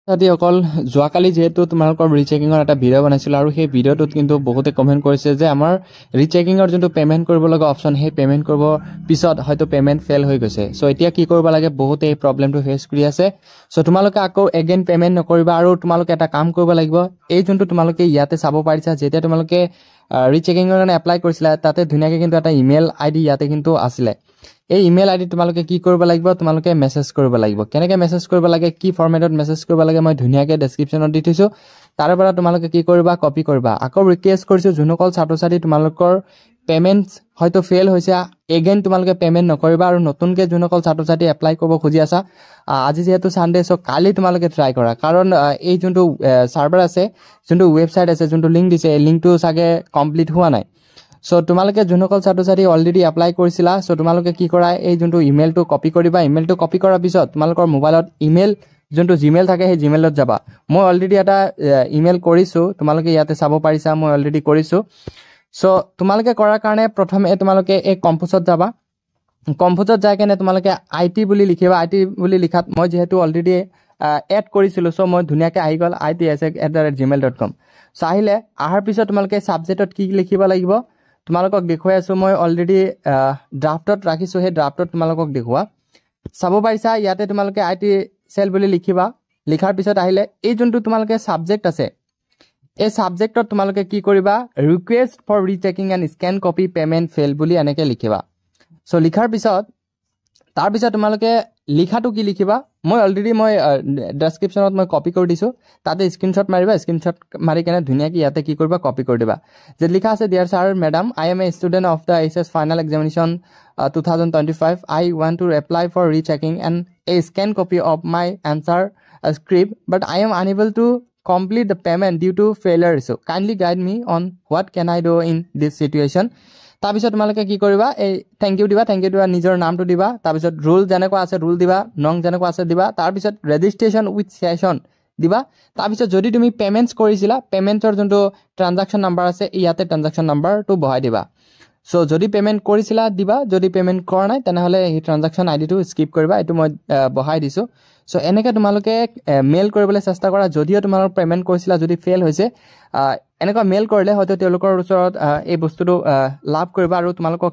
তাতে অকল যোৱাকালি যেহেতু তোমালোকৰ ৰিচেকিঙৰ এটা ভিডিঅ' বনাইছিলোঁ আৰু সেই ভিডিঅ'টোত কিন্তু বহুতে কমেণ্ট কৰিছে যে আমাৰ ৰিচেকিঙৰ যোনটো পে'মেণ্ট কৰিব লগা অপশ্যন সেই পে'মেণ্ট কৰিব পিছত হয়তো পে'মেণ্ট ফেইল হৈ গৈছে। চ' এতিয়া কি কৰিব লাগে, বহুতে এই প্ৰব্লেমটো ফেচ কৰি আছে। চ' তোমালোকে আকৌ এগেইন পে'মেণ্ট নকৰিবা আৰু তোমালোকে এটা কাম কৰিব লাগিব। এই যোনটো তোমালোকে ইয়াতে চাব পাৰিছা, যেতিয়া তোমালোকে ৰিচেকিঙৰ কাৰণে এপ্লাই কৰিছিলা তাতে ধুনীয়াকৈ কিন্তু এটা ইমেইল আইডি ইয়াতে কিন্তু আছিলে। এই ইমেইল আইডি তোমালোকে কি কৰিব লাগিব, তোমালোকে মেছেজ কৰিব লাগিব। কেনেকৈ মেছেজ কৰিব লাগে, কি ফৰ্মেটত মেছেজ কৰিব লাগে মই ধুনীয়াকৈ ডেছক্ৰিপশ্যনত দি থৈছোঁ। তাৰ পৰা তোমালোকে কি কৰিবা, কপি কৰিবা। আকৌ ৰিকুৱেষ্ট কৰিছোঁ যোনসকল ছাত্ৰ ছাত্ৰী তোমালোকৰ পে'মেণ্ট হয়তো ফেইল হৈছে, এগেইন তোমালোকে পে'মেণ্ট নকৰিবা আৰু নতুনকৈ যোনসকল ছাত্ৰ ছাত্ৰী এপ্লাই কৰিব খুজি আছা, আজি যিহেতু ছানডে, চ' কালি তোমালোকে ট্ৰাই কৰা। কাৰণ এই যোনটো ছাৰ্ভাৰ আছে, যোনটো ৱেবছাইট আছে, যোনটো লিংক দিছে, এই লিংকটো চাগে কমপ্লিট হোৱা নাই। চ' তোমালোকে যোনসকল ছাত্ৰ ছাত্ৰী অলৰেডি এপ্লাই কৰিছিলা, চ' তোমালোকে কি কৰা, এই যোনটো ইমেইলটো কপি কৰিবা। ইমেইলটো কপি কৰাৰ পিছত তোমালোকৰ মোবাইলত ইমেইল যোনটো জিমেইল থাকে সেই জিমেইলত যাবা। মই অলৰেডি এটা ইমেইল কৰিছোঁ, তোমালোকে ইয়াতে চাব পাৰিছা মই অলৰেডি কৰিছোঁ। চ' তোমালোকে কৰাৰ কাৰণে প্ৰথমে তোমালোকে এই কম্পোজত যাবা। কম্পোজত যাই কেনে তোমালোকে IT বুলি লিখিবা। IT বুলি লিখাত মই যিহেতু অলৰেডি এড কৰিছিলোঁ, চ' মই ধুনীয়াকৈ আহি গ'ল itsec@gmail.com। চ' আহিলে, অহাৰ পিছত তোমালোকে ছাবজেক্টত কি লিখিব লাগিব তোমালোকক দেখুৱাই আছোঁ। মই অলৰেডি ড্ৰাফ্টত ৰাখিছোঁ, সেই ড্ৰাফ্টত তোমালোকক দেখুওৱা। চাব পাৰিছা ইয়াতে তোমালোকে IT চেল বুলি লিখিবা। লিখাৰ পিছত আহিলে এই যোনটো তোমালোকে ছাবজেক্ট আছে, এই ছাবজেক্টত তোমালোকে কি কৰিবা, request for rechecking and scan copy payment fail বুলি এনেকৈ লিখিবা। চ' লিখাৰ পিছত তাৰপিছত তোমালোকে লিখাটো কি লিখিবা, মই অলৰেডি ডেছক্ৰিপশ্যনত মই কপি কৰি দিছোঁ, তাতে স্ক্ৰীনশ্বট মাৰিবা। স্ক্ৰীনশ্বট মাৰি কেনে ধুনীয়াকৈ ইয়াতে কি কৰিবা, কপি কৰি দিবা। যে লিখা আছে, dear sir madam, I M a student of the HS final examination 2025. I want to apply for rechecking and a scan copy of my answer script, but I am unable to complete the payment due to failure issue. Kindly guide me on what can I do in this situation. তাৰপিছত তোমালোকে কি কৰিবা, এই thank U দিবা। Thank U দিবা, নিজৰ নামটো দিবা। তাৰপিছত ৰুল যেনেকুৱা আছে ৰুল দিবা, নং যেনেকুৱা আছে দিবা। তাৰপিছত ৰেজিষ্ট্ৰেশ্যন উইথ ছেশ্যন দিবা। তাৰপিছত যদি তুমি পে'মেণ্টছ কৰিছিলা, পে'মেণ্টৰ যোনটো ট্ৰানজাকশ্যন নাম্বাৰ আছে ইয়াতে ট্ৰানজাকশ্যন নাম্বাৰটো বহাই দিবা। চ' যদি পে'মেণ্ট কৰিছিলা দিবা, যদি পে'মেণ্ট কৰা নাই তেনেহ'লে সেই ট্ৰানজাকশ্যন আইডিটো স্কিপ কৰিবা। এইটো মই বহাই দিছোঁ। চ' এনেকৈ তোমালোকে মেইল কৰিবলৈ চেষ্টা কৰা। যদিও তোমালোক পে'মেণ্ট কৰিছিলা, যদি ফেইল হৈছে, এনেকুৱা মেইল কৰিলে হয়তো তেওঁলোকৰ ওচৰত এই বস্তুটো লাভ কৰিবা আৰু তোমালোকক